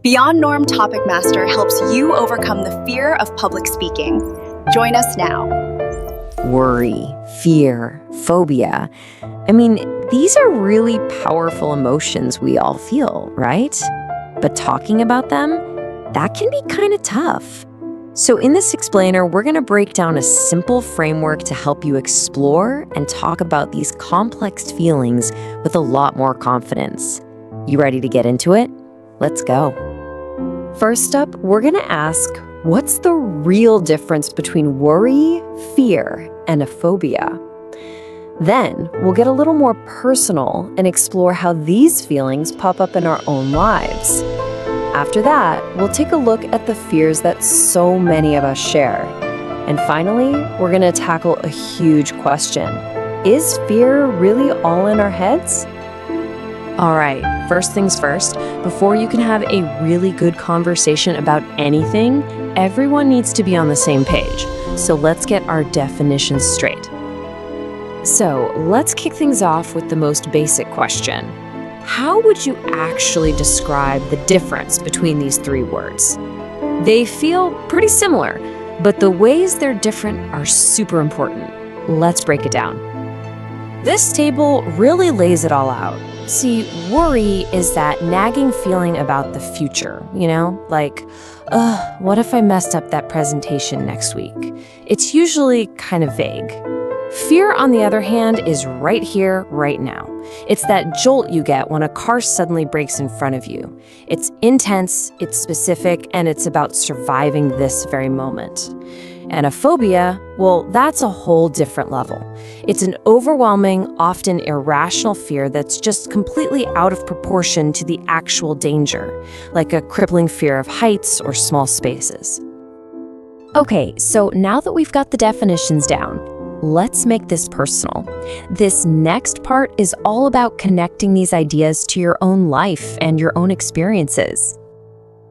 Beyond Norm Topicmaster helps you overcome the fear of public speaking. Join us now. Worry, fear, phobia. I mean, these are really powerful emotions we all feel, right? But talking about them, that can be kind of tough. So in this explainer, we're going to break down a simple framework to help you explore and talk about these complex feelings with a lot more confidence. You ready to get into it? Let's go. First up, we're going to ask, what's the real difference between worry, fear, and a phobia? Then, we'll get a little more personal and explore how these feelings pop up in our own lives. After that, we'll take a look at the fears that so many of us share. And finally, we're going to tackle a huge question. Is fear really all in our heads? All right, first things first, before you can have a really good conversation about anything, everyone needs to be on the same page. So let's get our definitions straight. So let's kick things off with the most basic question. How would you actually describe the difference between these three words? They feel pretty similar, but the ways they're different are super important. Let's break it down. This table really lays it all out. See, worry is that nagging feeling about the future, like, what if I messed up that presentation next week? It's usually kind of vague. Fear, on the other hand, is right here, right now. It's that jolt you get when a car suddenly brakes in front of you. It's intense, it's specific, and it's about surviving this very moment. And a phobia, well, that's a whole different level. It's an overwhelming, often irrational fear that's just completely out of proportion to the actual danger, like a crippling fear of heights or small spaces. Okay, so now that we've got the definitions down, let's make this personal. This next part is all about connecting these ideas to your own life and your own experiences.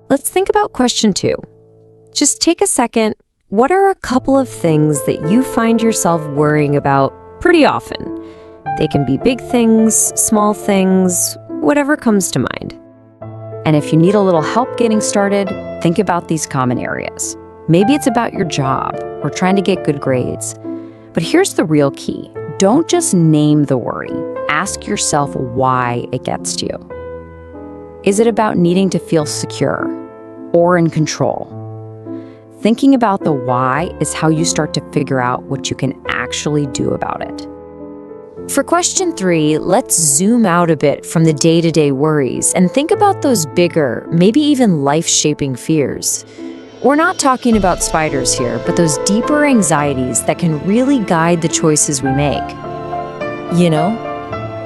Let's think about question 2. Just take a second. What are a couple of things that you find yourself worrying about pretty often? They can be big things, small things, whatever comes to mind. And if you need a little help getting started, think about these common areas. Maybe it's about your job or trying to get good grades. But here's the real key. Don't just name the worry. Ask yourself why it gets to you. Is it about needing to feel secure or in control? Thinking about the why is how you start to figure out what you can actually do about it. For question 3, let's zoom out a bit from the day-to-day worries and think about those bigger, maybe even life-shaping fears. We're not talking about spiders here, but those deeper anxieties that can really guide the choices we make.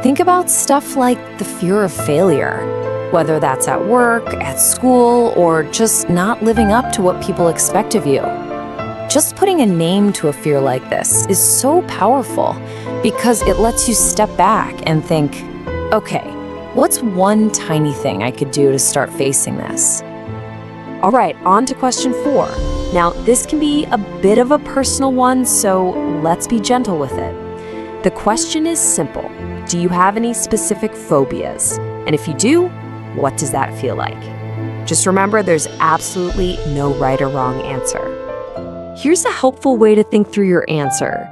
Think about stuff like the fear of failure, whether that's at work, at school, or just not living up to what people expect of you. Just putting a name to a fear like this is so powerful because it lets you step back and think, okay, what's one tiny thing I could do to start facing this? All right, on to question 4. Now, this can be a bit of a personal one, so let's be gentle with it. The question is simple. Do you have any specific phobias? And if you do, what does that feel like? Just remember, there's absolutely no right or wrong answer. Here's a helpful way to think through your answer.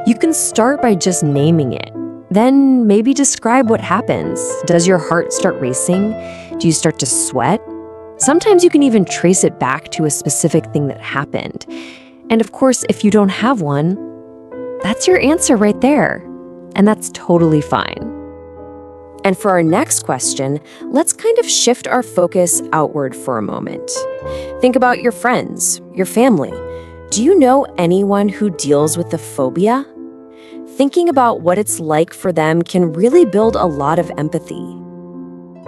You can start by just naming it. Then maybe describe what happens. Does your heart start racing? Do you start to sweat? Sometimes you can even trace it back to a specific thing that happened. And of course, if you don't have one, that's your answer right there. And that's totally fine. And for our next question, let's kind of shift our focus outward for a moment. Think about your friends, your family. Do you know anyone who deals with the phobia? Thinking about what it's like for them can really build a lot of empathy.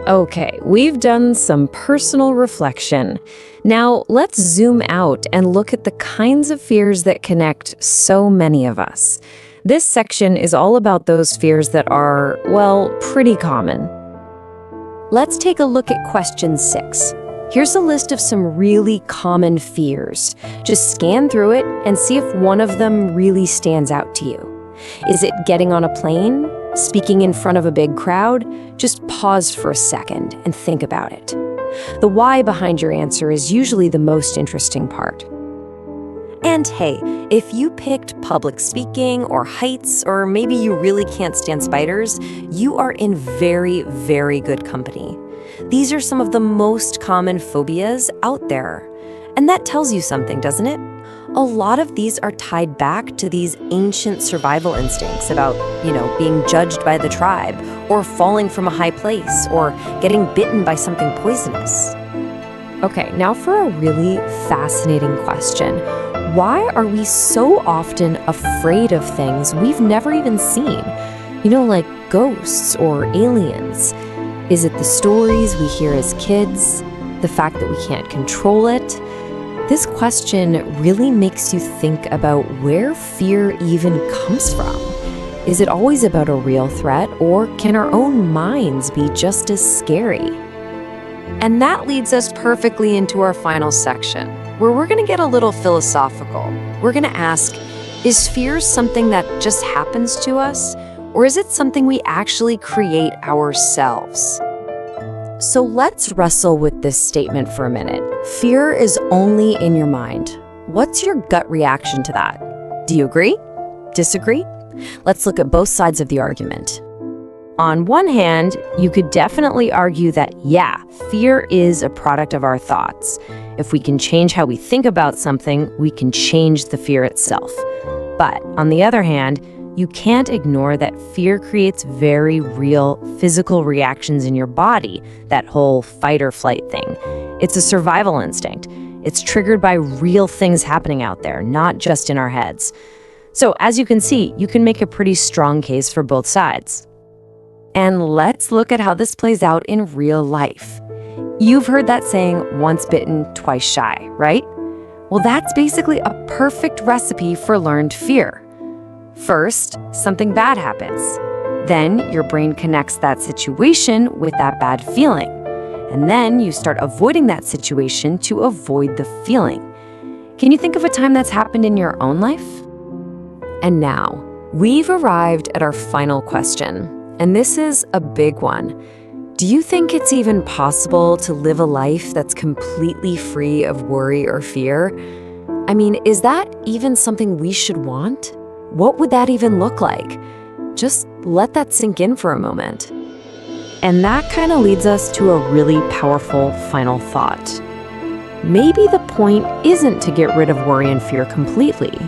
Okay, we've done some personal reflection. Now, let's zoom out and look at the kinds of fears that connect so many of us. This section is all about those fears that are, well, pretty common. Let's take a look at question 6. Here's a list of some really common fears. Just scan through it and see if one of them really stands out to you. Is it getting on a plane? Speaking in front of a big crowd? Just pause for a second and think about it. The why behind your answer is usually the most interesting part. And hey, if you picked public speaking or heights, or maybe you really can't stand spiders, you are in very, very good company. These are some of the most common phobias out there. And that tells you something, doesn't it? A lot of these are tied back to these ancient survival instincts about, being judged by the tribe, or falling from a high place, or getting bitten by something poisonous. Okay, now for a really fascinating question. Why are we so often afraid of things we've never even seen? Like ghosts or aliens. Is it the stories we hear as kids? The fact that we can't control it? This question really makes you think about where fear even comes from. Is it always about a real threat, or can our own minds be just as scary? And that leads us perfectly into our final section, where we're going to get a little philosophical. We're going to ask, is fear something that just happens to us, or is it something we actually create ourselves? So let's wrestle with this statement for a minute. Fear is only in your mind. What's your gut reaction to that? Do you agree? Disagree? Let's look at both sides of the argument. On one hand, you could definitely argue that, fear is a product of our thoughts. If we can change how we think about something, we can change the fear itself. But on the other hand, you can't ignore that fear creates very real physical reactions in your body, that whole fight or flight thing. It's a survival instinct. It's triggered by real things happening out there, not just in our heads. So as you can see, you can make a pretty strong case for both sides. And let's look at how this plays out in real life. You've heard that saying, once bitten, twice shy, right? Well, that's basically a perfect recipe for learned fear. First, something bad happens. Then your brain connects that situation with that bad feeling. And then you start avoiding that situation to avoid the feeling. Can you think of a time that's happened in your own life? And now, we've arrived at our final question. And this is a big one. Do you think it's even possible to live a life that's completely free of worry or fear? I mean, is that even something we should want? What would that even look like? Just let that sink in for a moment. And that kind of leads us to a really powerful final thought. Maybe the point isn't to get rid of worry and fear completely.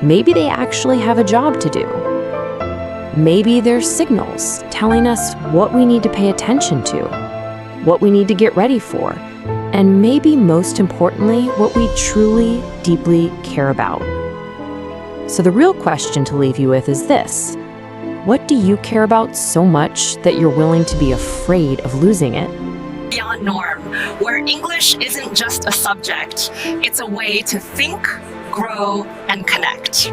Maybe they actually have a job to do. Maybe they're signals telling us what we need to pay attention to, what we need to get ready for, and maybe most importantly, what we truly, deeply care about. So the real question to leave you with is this. What do you care about so much that you're willing to be afraid of losing it? Beyond norm, where English isn't just a subject, it's a way to think, grow, and connect.